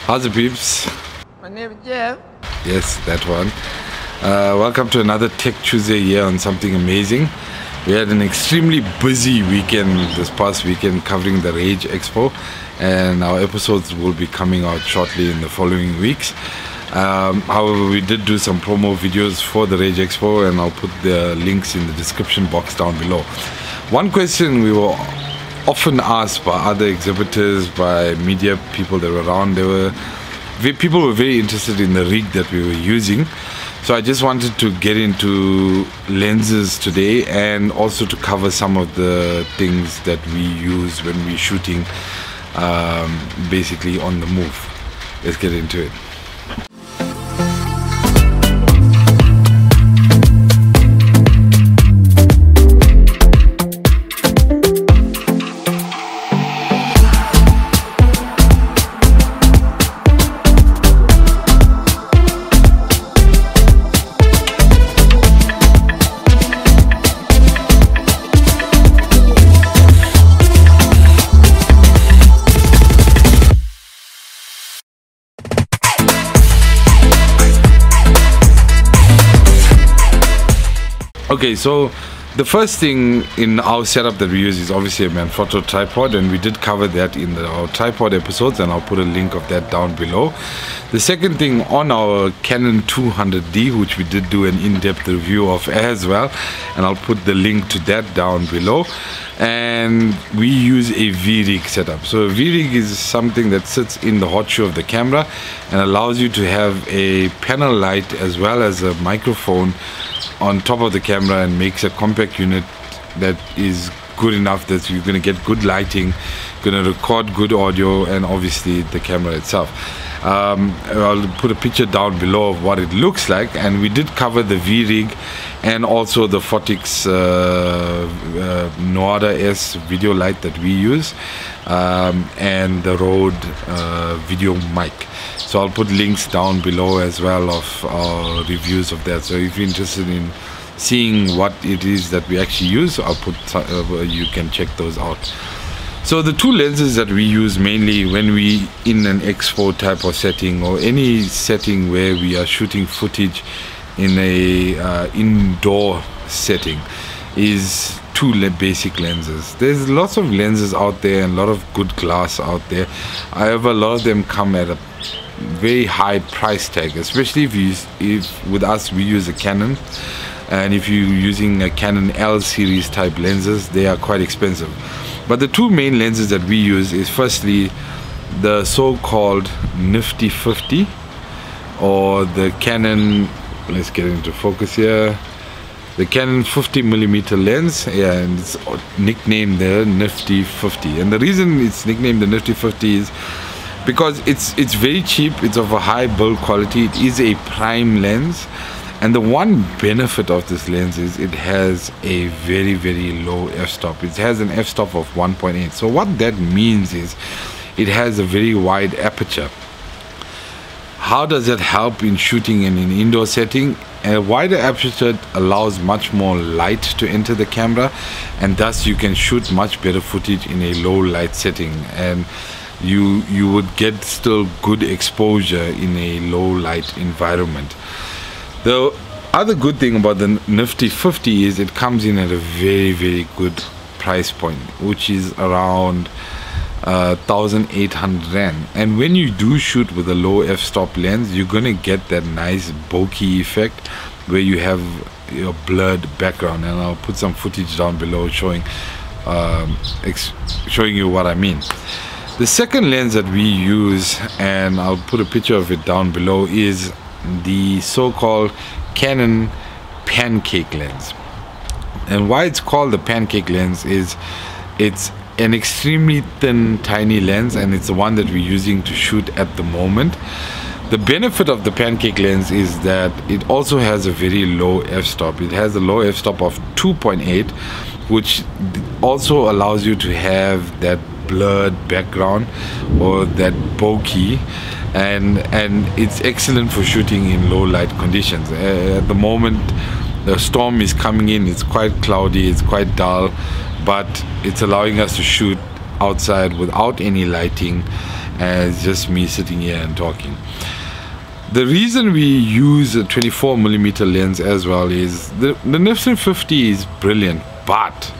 How's it, peeps? My name is Jeff. Yes, that one. Welcome to another Tech Tuesday here on Something Amazing. We had an extremely busy weekend this past weekend covering the Rage Expo, and our episodes will be coming out shortly in the following weeks. However, we did do some promo videos for the Rage Expo, and I'll put the links in the description box down below. One question we were often asked by other exhibitors, by media people that were around, people were very interested in the rig that we were using. So I just wanted to get into lenses today and also to cover some of the things that we use when we're shooting, basically on the move. Let's get into it. Okay, so the first thing in our setup that we use is obviously a Manfrotto tripod, and we did cover that in our tripod episodes, and I'll put a link of that down below. The second thing, on our Canon 200D, which we did do an in-depth review of as well, and I'll put the link to that down below. And we use a V-rig setup. So a V-rig is something that sits in the hot shoe of the camera and allows you to have a panel light as well as a microphone on top of the camera, and makes a compact unit that is good enough that you're going to get good lighting, going to record good audio, and obviously the camera itself. I'll put a picture down below of what it looks like, and we did cover the V-rig and also the Phottix Nuada S video light that we use, and the Rode Videomic. So I'll put links down below as well of our reviews of that. So if you're interested in seeing what it is that we actually use, I'll put you can check those out. So the two lenses that we use mainly when we in an expo type of setting, or any setting where we are shooting footage in a indoor setting, is two basic lenses. There's lots of lenses out there and a lot of good glass out there. However, a lot of them come at a very high price tag, especially if with us we use a Canon, and if you're using a Canon L series type lenses, they are quite expensive. But the two main lenses that we use is firstly the so-called Nifty 50, or the Canon, let's get into focus here, the Canon 50mm lens, yeah, and it's nicknamed the Nifty 50. And the reason it's nicknamed the Nifty 50 is because it's very cheap, it's of a high build quality, it is a prime lens, and the one benefit of this lens is it has a very, very low f-stop. It has an f-stop of 1.8. So what that means is it has a very wide aperture. How does that help in shooting in an indoor setting? A wider aperture allows much more light to enter the camera, and thus you can shoot much better footage in a low light setting, and you would get still good exposure in a low light environment. The other good thing about the Nifty 50 is it comes in at a very, very good price point, which is around 1,800 Rand. And when you do shoot with a low f-stop lens, you're gonna get that nice bokeh effect where you have your blurred background, and I'll put some footage down below showing you what I mean. The second lens that we use, and I'll put a picture of it down below, is the so-called Canon Pancake lens. And why it's called the Pancake lens is it's an extremely thin, tiny lens, and it's the one that we're using to shoot at the moment. The benefit of the Pancake lens is that it also has a very low f-stop. It has a low f-stop of 2.8, which also allows you to have that blurred background or that bokeh, and it's excellent for shooting in low light conditions. At the moment the storm is coming in, it's quite cloudy, it's quite dull, but it's allowing us to shoot outside without any lighting, and it's just me sitting here and talking. The reason we use a 24mm lens as well is the Nifty 50 is brilliant, but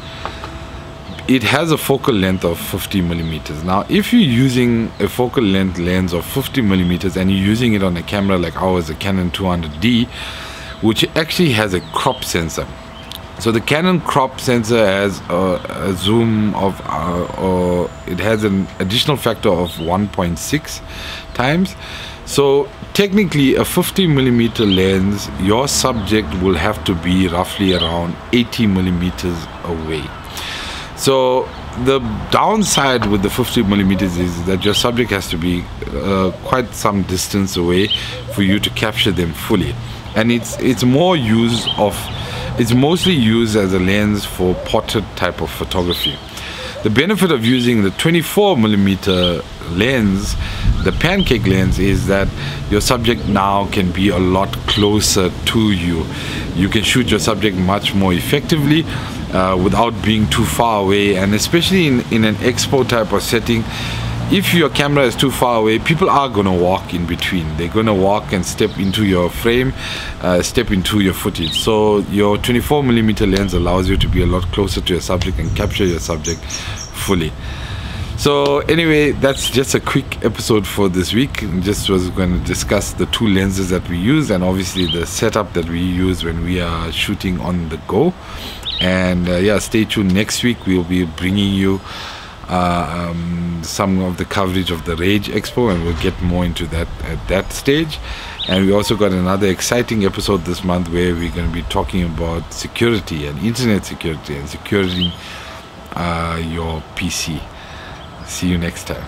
it has a focal length of 50mm. Now, if you're using a focal length lens of 50mm and you're using it on a camera like ours, a Canon 200D, which actually has a crop sensor. So the Canon crop sensor has a zoom of, it has an additional factor of 1.6 times. So technically a 50mm lens, your subject will have to be roughly around 80mm away. So the downside with the 50mm is that your subject has to be quite some distance away for you to capture them fully. And it's mostly used as a lens for portrait type of photography. The benefit of using the 24mm lens, the Pancake lens, is that your subject now can be a lot closer to you. You can shoot your subject much more effectively without being too far away, and especially in an expo type of setting, if your camera is too far away, people are going to walk in between. They're going to walk and step into your frame, step into your footage. So your 24mm lens allows you to be a lot closer to your subject and capture your subject fully. So anyway, that's just a quick episode for this week. Just was going to discuss the two lenses that we use, and obviously the setup that we use when we are shooting on the go. And yeah, stay tuned. Next week we'll be bringing you some of the coverage of the Rage Expo, and we'll get more into that at that stage. And we also got another exciting episode this month where we're going to be talking about security and internet security and securing your PC. See you next time.